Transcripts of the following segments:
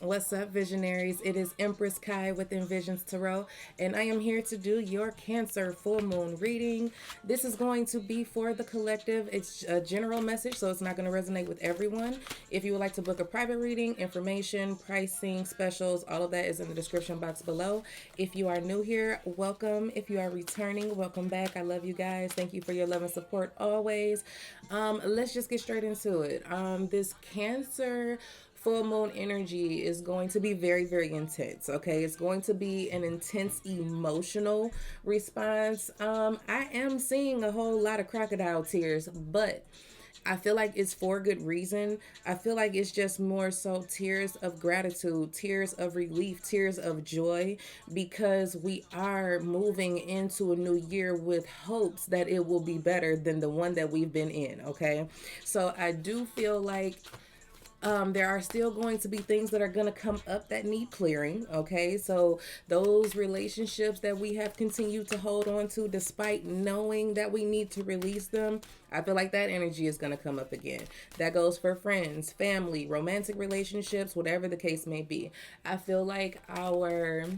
What's up, visionaries? It is Empress Kai with Envisions Tarot, and I am here to do your Cancer full moon reading. This is going to be for the collective. It's a general message, so it's not going to resonate with everyone. If you would like to book a private reading, information, pricing, specials, all of that is in the description box below. If you are new here, welcome. If you are returning, welcome back. I love you guys. Thank you for your love and support always. Let's just get straight into it. This Cancer full moon energy is going to be very, very intense. Okay, it's going to be an intense emotional response. I am seeing a whole lot of crocodile tears, but I feel like it's for good reason. I feel like it's just more so tears of gratitude, tears of relief, tears of joy, because we are moving into a new year with hopes that it will be better than the one that we've been in. Okay, so I do feel like there are still going to be things that are going to come up that need clearing. Okay, so those relationships that we have continued to hold on to despite knowing that we need to release them, I feel like that energy is going to come up again. That goes for friends, family, romantic relationships, whatever the case may be. I feel like our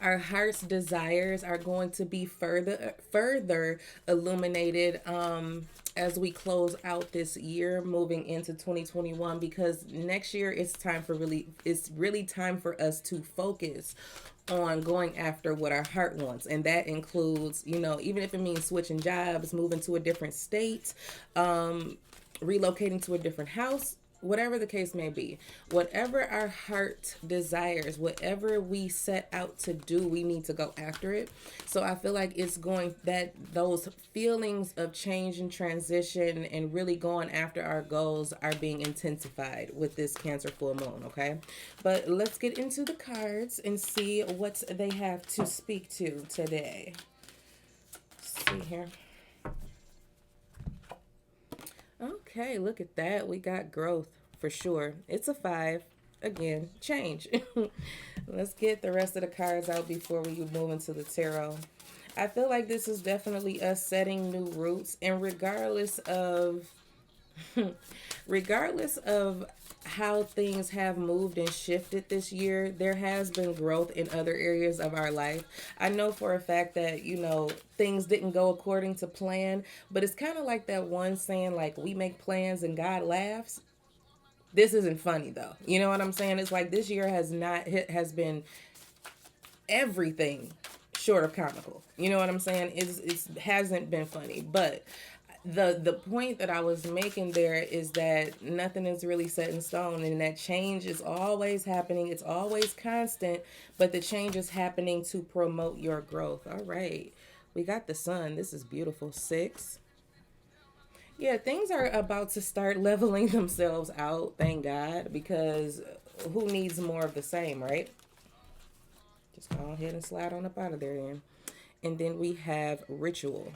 heart's desires are going to be further illuminated as we close out this year moving into 2021, because next year it's really time for us to focus on going after what our heart wants, and that includes, even if it means switching jobs, moving to a different state, relocating to a different house, whatever the case may be. Whatever our heart desires, whatever we set out to do, we need to go after it. So I feel like it's going that those feelings of change and transition and really going after our goals are being intensified with this Cancer full moon. Okay, but let's get into the cards and see what they have to speak to today. Let's see here. Okay, look at that. We got growth for sure. It's a five. Again, change. Let's get the rest of the cards out before we move into the tarot. I feel like this is definitely us setting new roots, and regardless of how things have moved and shifted this year, there has been growth in other areas of our life. I know for a fact that, things didn't go according to plan, but it's kind of like that one saying, like, we make plans and God laughs. This isn't funny though. You know what I'm saying? It's like this year has been everything short of comical. You know what I'm saying? It hasn't been funny, but the point that I was making there is that nothing is really set in stone, and that change is always happening. It's always constant, but the change is happening to promote your growth. All right. We got the sun. This is beautiful. Six. Yeah, things are about to start leveling themselves out, thank God, because who needs more of the same, right? Just go ahead and slide on up out of there then. And then we have ritual.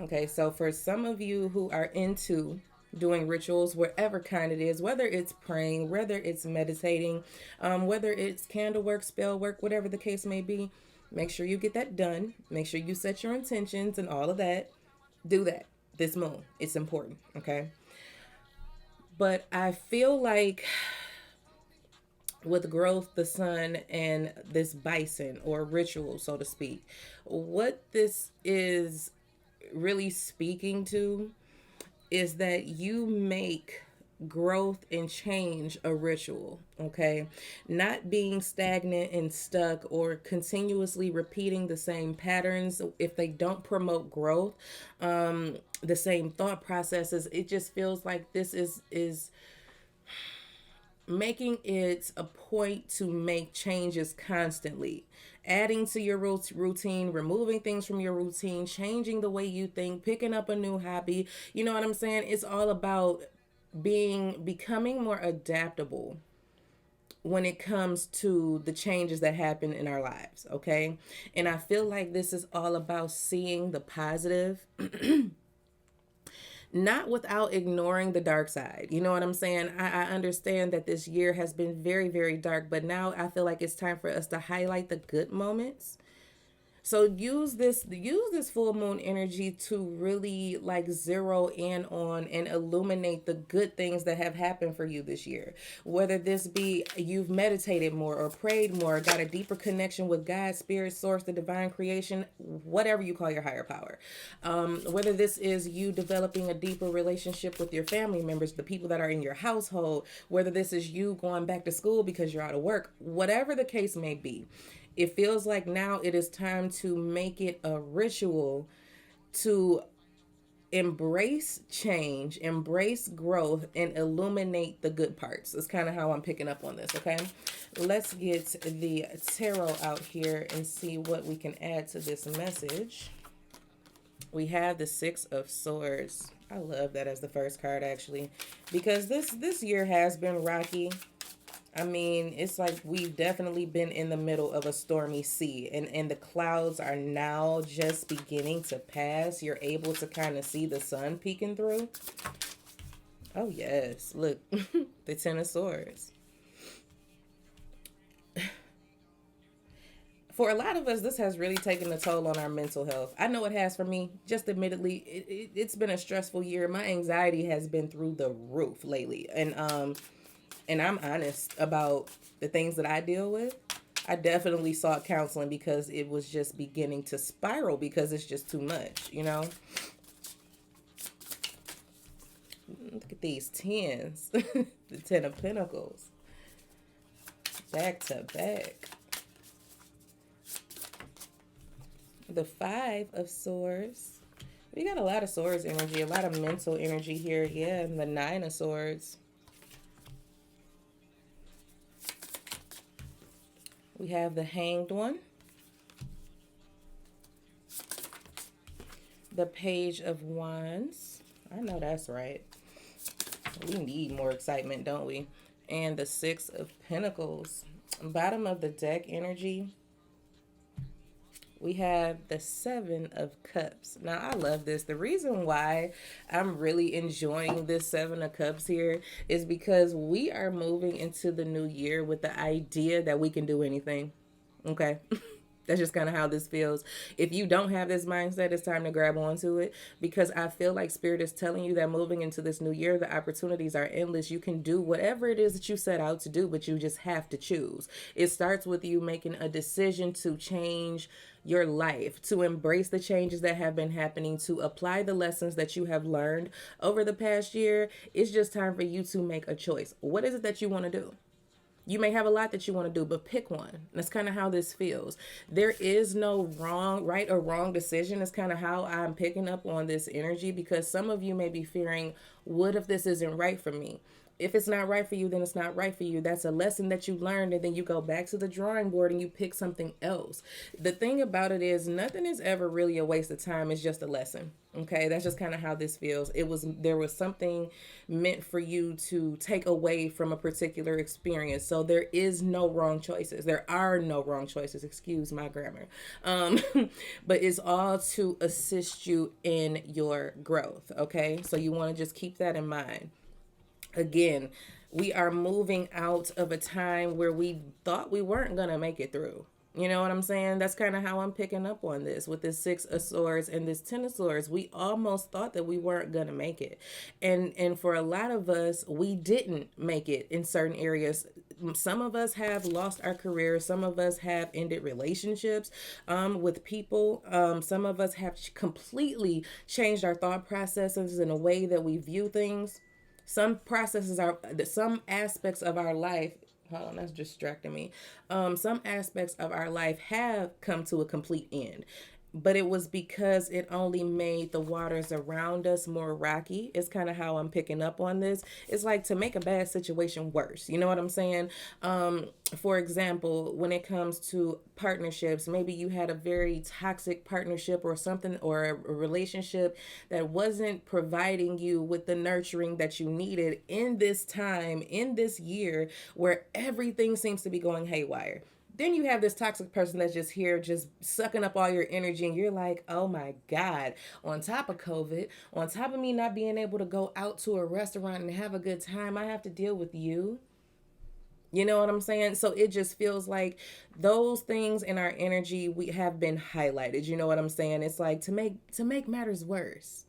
Okay, so for some of you who are into doing rituals, whatever kind it is, whether it's praying, whether it's meditating, whether it's candle work, spell work, whatever the case may be, make sure you get that done. Make sure you set your intentions and all of that. Do that this moon. It's important, okay? But I feel like with growth, the sun, and this bison or ritual, so to speak, what this is really speaking to is that you make growth and change a ritual, okay? Not being stagnant and stuck or continuously repeating the same patterns if they don't promote growth, the same thought processes. It just feels like this is making it a point to make changes constantly, adding to your routine, removing things from your routine, changing the way you think, picking up a new hobby. You know what I'm saying? It's all about becoming more adaptable when it comes to the changes that happen in our lives, okay? And I feel like this is all about seeing the positive, not without ignoring the dark side. You know what I'm saying? I understand that this year has been very, very dark, but now I feel like it's time for us to highlight the good moments, So use this full moon energy to really like zero in on and illuminate the good things that have happened for you this year. Whether this be you've meditated more or prayed more, got a deeper connection with God, spirit, source, the divine creation, whatever you call your higher power. Whether this is you developing a deeper relationship with your family members, the people that are in your household, whether this is you going back to school because you're out of work, whatever the case may be, it feels like now it is time to make it a ritual to embrace change, embrace growth, and illuminate the good parts. That's kind of how I'm picking up on this, okay? Let's get the tarot out here and see what we can add to this message. We have the Six of Swords. I love that as the first card, actually, because this year has been rocky. I mean, it's like we've definitely been in the middle of a stormy sea, and the clouds are now just beginning to pass. You're able to kind of see the sun peeking through. Oh, yes. Look, the Ten of Swords. For a lot of us, this has really taken a toll on our mental health. I know it has for me. Just admittedly, it's been a stressful year. My anxiety has been through the roof lately. And I'm honest about the things that I deal with. I definitely sought counseling because it was just beginning to spiral because it's just too much, you know? Look at these tens. The Ten of Pentacles. Back to back. The Five of Swords. We got a lot of swords energy, a lot of mental energy here. Yeah, and the Nine of Swords. We have the Hanged One. The Page of Wands. I know that's right. We need more excitement, don't we? And the Six of Pentacles. Bottom of the deck energy. We have the Seven of Cups. Now, I love this. The reason why I'm really enjoying this Seven of Cups here is because we are moving into the new year with the idea that we can do anything. Okay? That's just kind of how this feels. If you don't have this mindset, it's time to grab onto it, because I feel like Spirit is telling you that moving into this new year, the opportunities are endless. You can do whatever it is that you set out to do, but you just have to choose. It starts with you making a decision to change your life, to embrace the changes that have been happening, to apply the lessons that you have learned over the past year. It's just time for you to make a choice. What is it that you want to do? You may have a lot that you want to do, but pick one. That's kind of how this feels. There is no right or wrong decision. It's kind of how I'm picking up on this energy, because some of you may be fearing, what if this isn't right for me? If it's not right for you, then it's not right for you. That's a lesson that you learned, and then you go back to the drawing board and you pick something else. The thing about it is, nothing is ever really a waste of time. It's just a lesson. Okay, that's just kind of how this feels. There was something meant for you to take away from a particular experience. So there is no wrong choices. There are no wrong choices. Excuse my grammar. But it's all to assist you in your growth. Okay, so you want to just keep that in mind. Again, we are moving out of a time where we thought we weren't going to make it through. You know what I'm saying? That's kind of how I'm picking up on this with this Six of Swords and this Ten of Swords. We almost thought that we weren't going to make it. And for a lot of us, we didn't make it in certain areas. Some of us have lost our careers. Some of us have ended relationships with people. Some of us have completely changed our thought processes in a way that we view things. Some aspects of our life, hold on, that's distracting me. Some aspects of our life have come to a complete end. But it was because it only made the waters around us more rocky. It's kind of how I'm picking up on this. It's like to make a bad situation worse. You know what I'm saying? For example, when it comes to partnerships, maybe you had a very toxic partnership or something, or a relationship that wasn't providing you with the nurturing that you needed in this time, in this year, where everything seems to be going haywire. Then you have this toxic person that's just here, just sucking up all your energy, and you're like, oh my God, on top of COVID, on top of me not being able to go out to a restaurant and have a good time, I have to deal with you. You know what I'm saying? So it just feels like those things in our energy we have been highlighted. You know what I'm saying? It's like to make matters worse.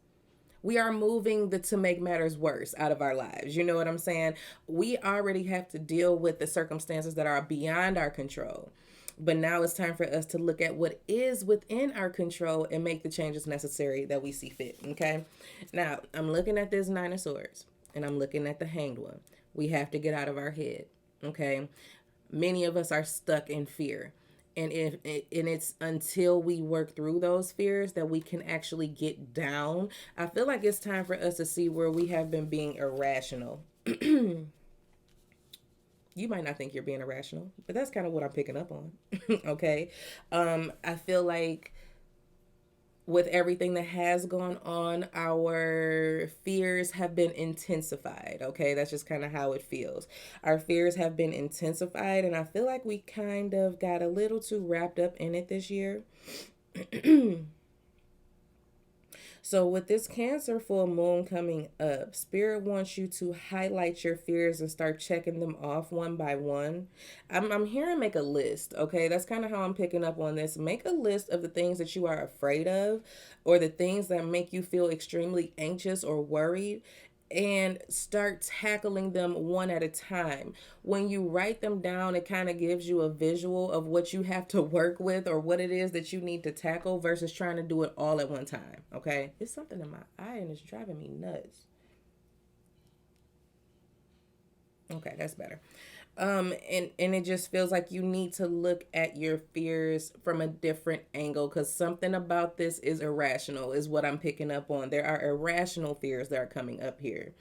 We are moving the to make matters worse out of our lives. You know what I'm saying? We already have to deal with the circumstances that are beyond our control. But now it's time for us to look at what is within our control and make the changes necessary that we see fit. Okay. Now, I'm looking at this Nine of Swords and I'm looking at the Hanged One. We have to get out of our head. Okay. Many of us are stuck in fear. And it's until we work through those fears that we can actually get down. I feel like it's time for us to see where we have been being irrational. You might not think you're being irrational, but that's kind of what I'm picking up on. Okay. I feel like with everything that has gone on, our fears have been intensified. Okay, that's just kind of how it feels. Our fears have been intensified, and I feel like we kind of got a little too wrapped up in it this year. So, with this Cancer full moon coming up, Spirit wants you to highlight your fears and start checking them off one by one. I'm hearing make a list, okay? That's kind of how I'm picking up on this. Make a list of the things that you are afraid of or the things that make you feel extremely anxious or worried, and start tackling them one at a time. When you write them down, it kind of gives you a visual of what you have to work with or what it is that you need to tackle versus trying to do it all at one time. Okay? It's something in my eye and it's driving me nuts. Okay, that's better. And it just feels like you need to look at your fears from a different angle because something about this is irrational, is what I'm picking up on. There are irrational fears that are coming up here.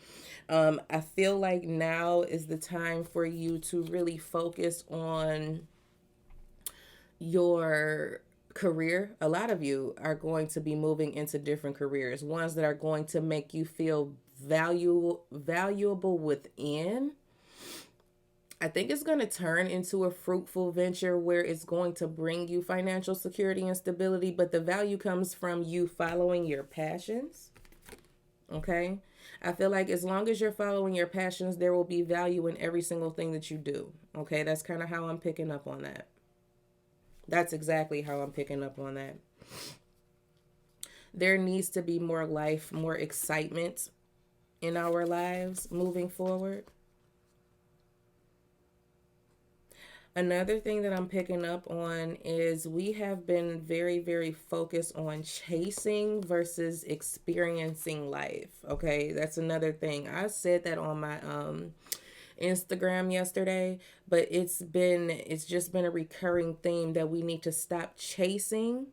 I feel like now is the time for you to really focus on your career. A lot of you are going to be moving into different careers, ones that are going to make you feel valuable within. I think it's going to turn into a fruitful venture where it's going to bring you financial security and stability, but the value comes from you following your passions. Okay? I feel like as long as you're following your passions, there will be value in every single thing that you do. Okay? That's kind of how I'm picking up on that. That's exactly how I'm picking up on that. There needs to be more life, more excitement in our lives moving forward. Another thing that I'm picking up on is we have been very, very focused on chasing versus experiencing life. Okay, that's another thing. I said that on my Instagram yesterday, but it's just been a recurring theme that we need to stop chasing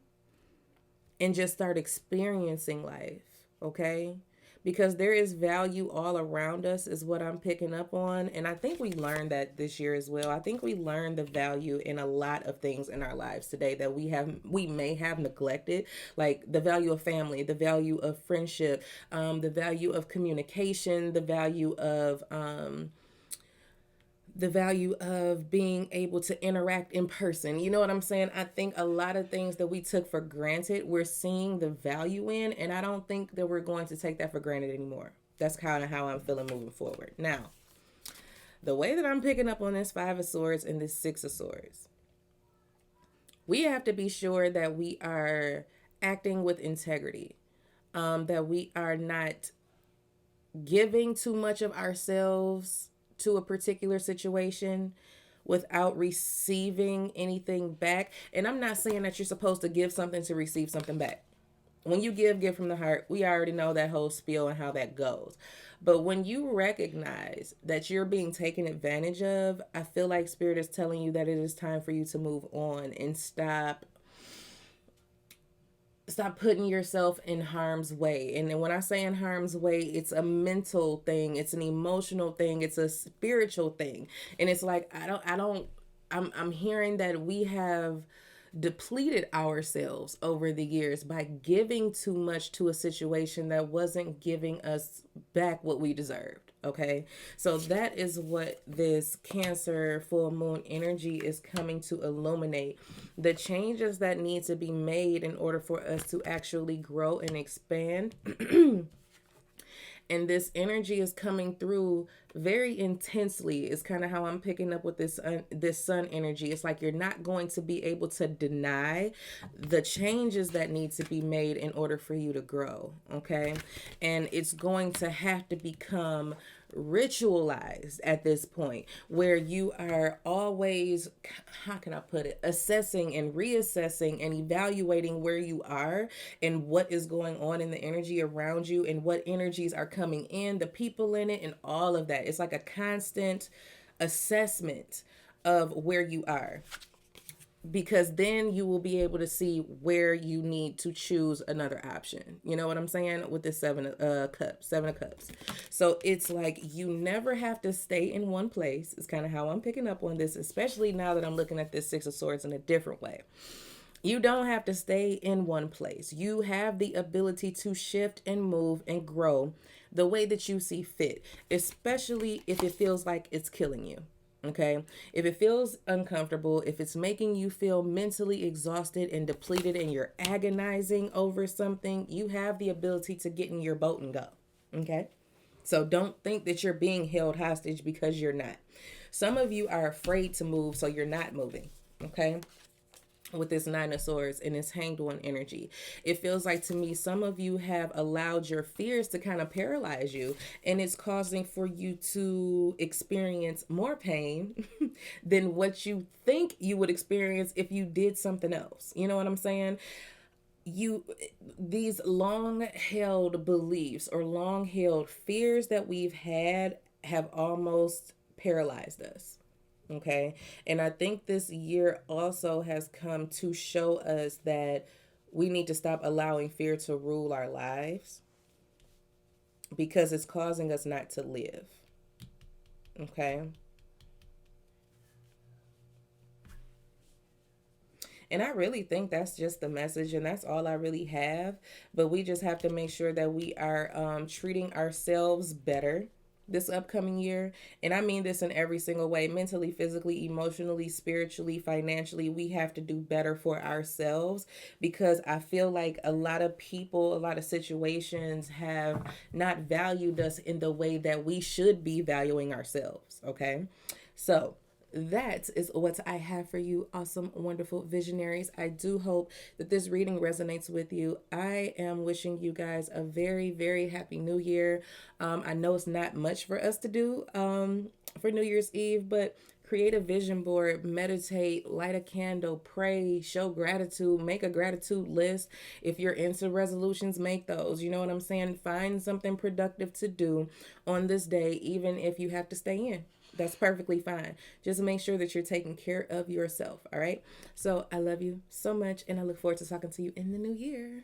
and just start experiencing life. Okay, because there is value all around us is what I'm picking up on, and I think we learned that this year as well. I think we learned the value in a lot of things in our lives today that we may have neglected, like the value of family, the value of friendship, the value of communication, the value of being able to interact in person. You know what I'm saying? I think a lot of things that we took for granted, we're seeing the value in, and I don't think that we're going to take that for granted anymore. That's kind of how I'm feeling moving forward. Now, the way that I'm picking up on this Five of Swords and this Six of Swords, we have to be sure that we are acting with integrity, that we are not giving too much of ourselves to a particular situation without receiving anything back. And I'm not saying that you're supposed to give something to receive something back. When you give from the heart. We already know that whole spiel and how that goes. But when you recognize that you're being taken advantage of, I feel like Spirit is telling you that it is time for you to move on and stop putting yourself in harm's way. And when I say in harm's way, it's a mental thing, it's an emotional thing, it's a spiritual thing. And it's like I'm hearing that we have depleted ourselves over the years by giving too much to a situation that wasn't giving us back what we deserved. Okay, so that is what this Cancer full moon energy is coming to illuminate. The changes that need to be made in order for us to actually grow and expand. And this energy is coming through very intensely is kind of how I'm picking up with this sun energy. It's like you're not going to be able to deny the changes that need to be made in order for you to grow, okay? And it's going to have to become ritualized at this point, where you are always, how can I put it, assessing and reassessing and evaluating where you are and what is going on in the energy around you and what energies are coming in, the people in it, and all of that. It's like a constant assessment of where you are, because then you will be able to see where you need to choose another option. You know what I'm saying? With this seven of cups. So it's like you never have to stay in one place. It's kind of how I'm picking up on this, especially now that I'm looking at this Six of Swords in a different way. You don't have to stay in one place. You have the ability to shift and move and grow the way that you see fit, especially if it feels like it's killing you. Okay. If it feels uncomfortable, if it's making you feel mentally exhausted and depleted and you're agonizing over something, you have the ability to get in your boat and go. Okay. So don't think that you're being held hostage, because you're not. Some of you are afraid to move, so you're not moving. Okay. With this Nine of Swords and this Hanged One energy, it feels like to me some of you have allowed your fears to kind of paralyze you, and it's causing for you to experience more pain than what you think you would experience if you did something else. You know what I'm saying? You, these long held beliefs or long held fears that we've had have almost paralyzed us. Okay. And I think this year also has come to show us that we need to stop allowing fear to rule our lives, because it's causing us not to live. Okay. And I really think that's just the message, and that's all I really have. But we just have to make sure that we are treating ourselves better this upcoming year. And I mean this in every single way: mentally, physically, emotionally, spiritually, financially. We have to do better for ourselves, because I feel like a lot of people, a lot of situations have not valued us in the way that we should be valuing ourselves. Okay. So that is what I have for you, awesome, wonderful visionaries. I do hope that this reading resonates with you. I am wishing you guys a very, very happy new year. I know it's not much for us to do for New Year's Eve, but create a vision board, meditate, light a candle, pray, show gratitude, make a gratitude list. If you're into resolutions, make those. You know what I'm saying? Find something productive to do on this day, even if you have to stay in. That's perfectly fine. Just make sure that you're taking care of yourself. All right. So I love you so much, and I look forward to talking to you in the new year.